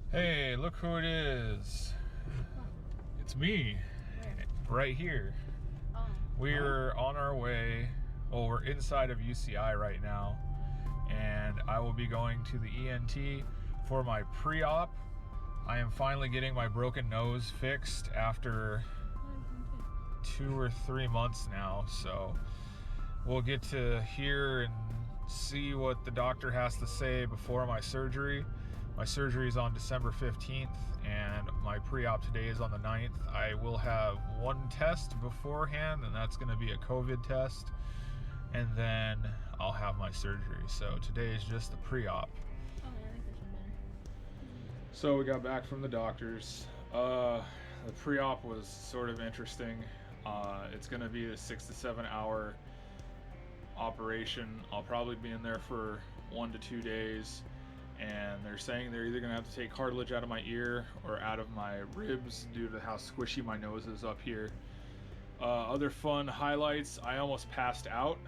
Hey, look who it is. It's me, Where? right here. Oh. We're on our way. Well, we're inside of UCI right now, and I will be going to the ENT for my pre-op. I am finally getting my broken nose fixed after 2 or 3 months now, so we'll get to hear and see what the doctor has to say before my surgery. My surgery is on December 15th, and my pre-op today is on the 9th. I will have one test beforehand, and that's going to be a COVID test, and then I'll have my surgery. So today is just the pre-op. Oh, yeah, I like this one better. So we got back from the doctors. The pre-op was sort of interesting. It's going to be a 6 to 7 hour operation. I'll probably be in there for 1 to 2 days, and they're saying they're either going to have to take cartilage out of my ear or out of my ribs due to how squishy my nose is up here. Other fun highlights, I almost passed out,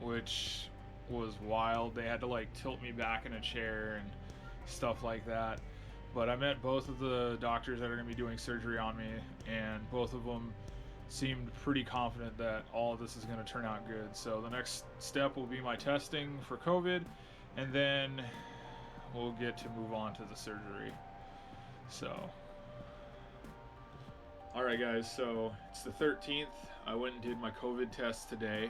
which was wild. They had to like tilt me back in a chair and stuff like that. But I met both of the doctors that are going to be doing surgery on me, and both of them seemed pretty confident that all of this is going to turn out good. So the next step will be my testing for COVID, and then we'll get to move on to the surgery. So, alright guys, so it's the 13th. I went and did my COVID test today.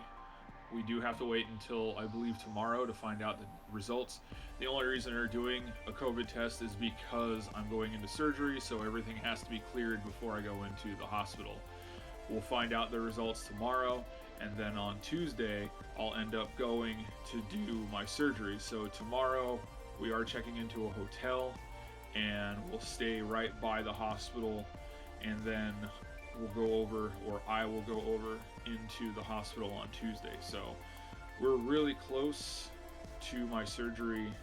We do have to wait until, I believe, tomorrow to find out the results. The only reason they're doing a COVID test is because I'm going into surgery, so everything has to be cleared before I go into the hospital. We'll find out the results tomorrow, and then on Tuesday, I'll end up going to do my surgery. So tomorrow, we are checking into a hotel, and we'll stay right by the hospital, and then we'll go over, or I will go over into the hospital on Tuesday. So we're really close to my surgery.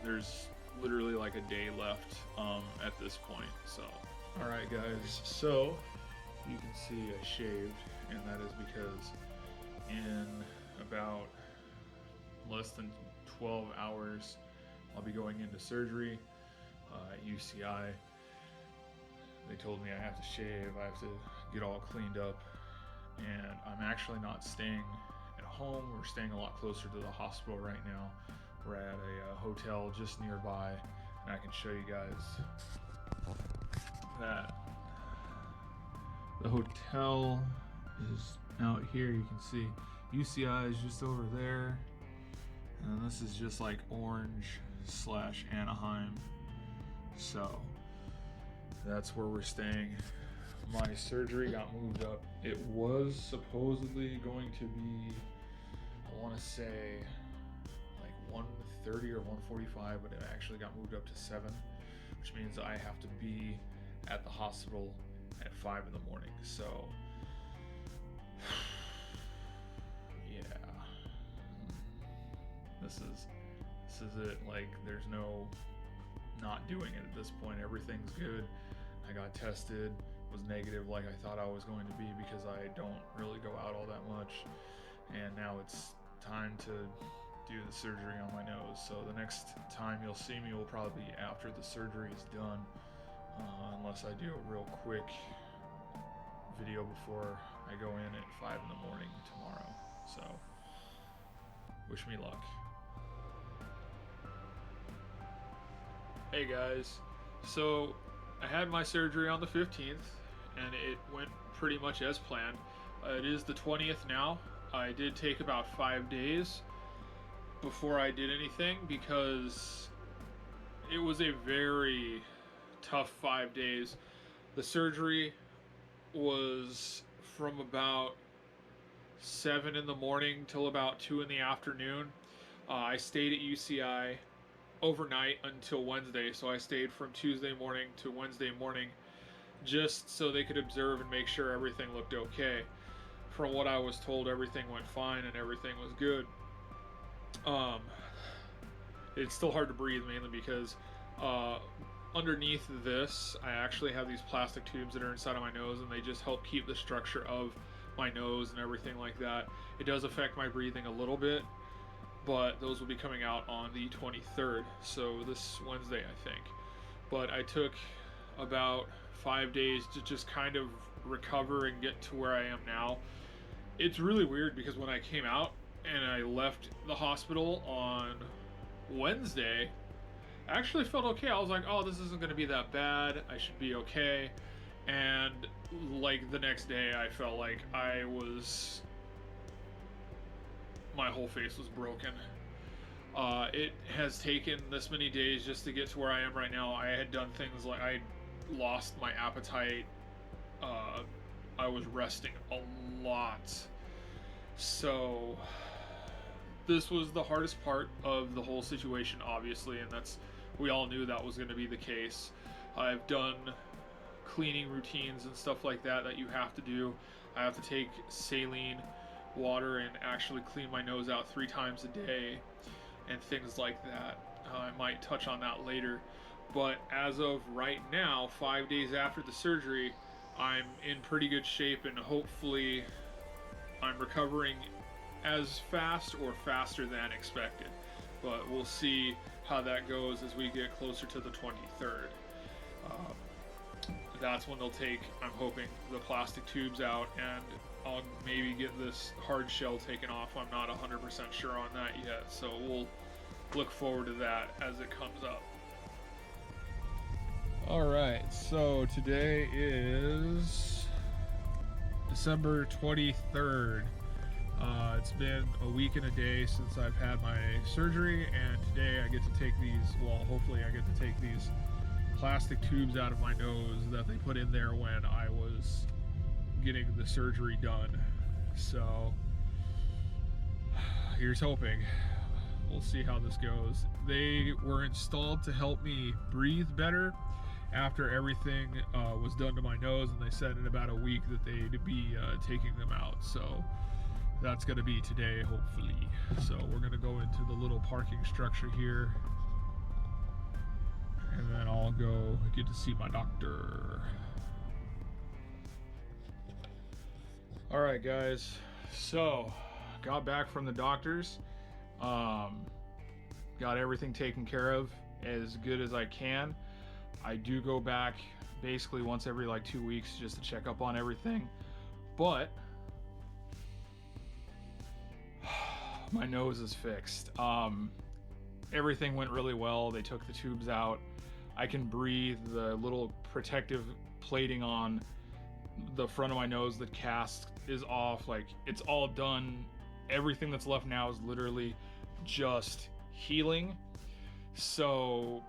There's literally like a day left at this point. So, all right, guys. So you can see I shaved, and that is because in about less than 12 hours, I'll be going into surgery at UCI. They told me I have to shave, I have to get all cleaned up, and I'm actually not staying at home. We're staying a lot closer to the hospital right now. We're at a hotel just nearby, and I can show you guys that. The hotel is out here. You can see UCI is just over there, and this is just like Orange/Anaheim. So that's where we're staying. My surgery got moved up. It was supposedly going to be, I want to say, like 1:30 or 1:45, but it actually got moved up to 7, which means I have to be at the hospital at 5 in the morning. So, yeah, this is it. Like, there's no not doing it at this point. Everything's good. I got tested, was negative like I thought I was going to be because I don't really go out all that much, and now it's time to do the surgery on my nose. So the next time you'll see me will probably be after the surgery is done, unless I do a real quick video before I go in at 5 in the morning tomorrow. So wish me luck. Hey guys, so I had my surgery on the 15th, and it went pretty much as planned. It is the 20th now. I did take about 5 days before I did anything because it was a very tough 5 days. The surgery was from about 7 in the morning till about 2 in the afternoon. I stayed at UCI overnight until Wednesday, so I stayed from Tuesday morning to Wednesday morning just so they could observe and make sure everything looked okay. From what I was told, everything went fine and everything was good. It's still hard to breathe, mainly because underneath this I actually have these plastic tubes that are inside of my nose, and they just help keep the structure of my nose and everything like that. It does affect my breathing a little bit, but those will be coming out on the 23rd, so this Wednesday, I think. but I took about 5 days to just kind of recover and get to where I am now. It's really weird because when I came out and I left the hospital on Wednesday, I actually felt okay. I was like, oh, this isn't going to be that bad. I should be okay. And like the next day, I felt like my whole face was broken. It has taken this many days just to get to where I am right now. I had done things like I lost my appetite. I was resting a lot. So this was the hardest part of the whole situation, obviously, and we all knew that was going to be the case. I've done cleaning routines and stuff like that you have to do. I have to take saline water and actually clean my nose out 3 times a day and things like that. I might touch on that later. But as of right now, 5 days after the surgery, I'm in pretty good shape and hopefully I'm recovering as fast or faster than expected. But we'll see how that goes as we get closer to the 23rd. That's when they'll take, I'm hoping, the plastic tubes out and I'll maybe get this hard shell taken off. I'm not 100% sure on that yet, so we'll look forward to that as it comes up. Alright, so today is December 23rd. It's been a week and a day since I've had my surgery, and today I get to take hopefully I get to take these plastic tubes out of my nose that they put in there when I was getting the surgery done. So here's hoping. We'll see how this goes. They were installed to help me breathe better after everything was done to my nose, and they said in about a week that they'd be taking them out. So that's going to be today, hopefully. So we're going to go into the little parking structure here, and then I'll go get to see my doctor. Alright guys, so got back from the doctor's. Got everything taken care of as good as I can. I do go back basically once every 2 weeks just to check up on everything, but my nose is fixed. Everything went really well. They took the tubes out. I can breathe. The little protective plating on the front of my nose, the cast is off. It's all done. Everything that's left now is literally just healing. So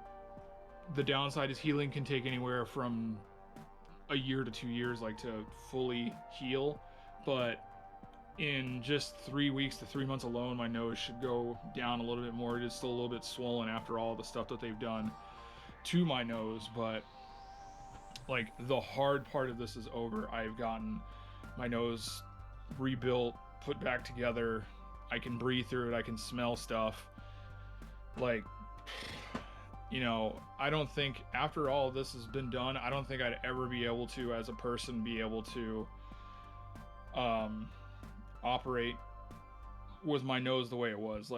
the downside is healing can take anywhere from a year to 2 years, to fully heal. But in just 3 weeks to 3 months alone, my nose should go down a little bit more. It is still a little bit swollen after all the stuff that they've done to my nose, but the hard part of this is over. I've gotten my nose rebuilt, put back together. I can breathe through it. I can smell stuff. I don't think after all this has been done, I don't think I'd ever be able to, as a person, be able to operate with my nose the way it was.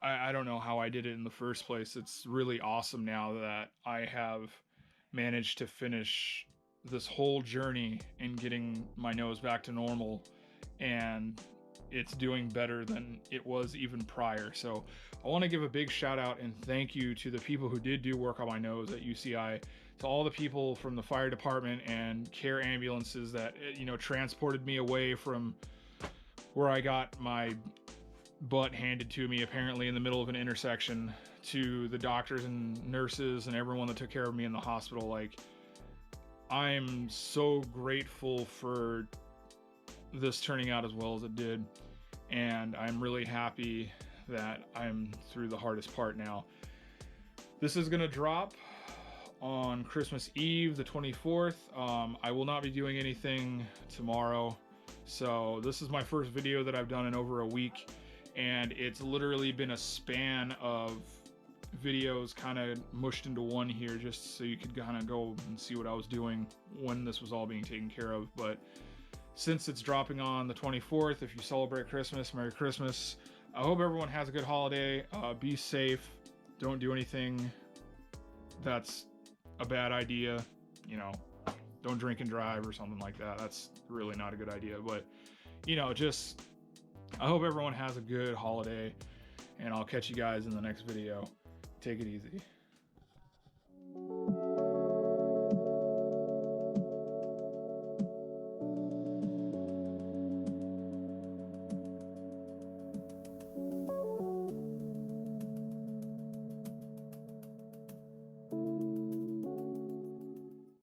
I don't know how I did it in the first place. It's really awesome now that I have managed to finish this whole journey in getting my nose back to normal, and it's doing better than it was even prior. So I want to give a big shout out and thank you to the people who did do work on my nose at UCI, to all the people from the fire department and care ambulances that transported me away from where I got my butt handed to me apparently in the middle of an intersection, to the doctors and nurses and everyone that took care of me in the hospital. I'm so grateful for this turning out as well as it did, and I'm really happy that I'm through the hardest part now. This is gonna drop on Christmas Eve, the 24th. I will not be doing anything tomorrow, so this is my first video that I've done in over a week, and it's literally been a span of videos kind of mushed into one here, just so you could kind of go and see what I was doing when this was all being taken care of. But since it's dropping on the 24th, if you celebrate Christmas, Merry Christmas. I hope everyone has a good holiday. Be safe. Don't do anything that's a bad idea. You know, don't drink and drive or something like that. That's really not a good idea. But, you know, just, I hope everyone has a good holiday, and I'll catch you guys in the next video. Take it easy.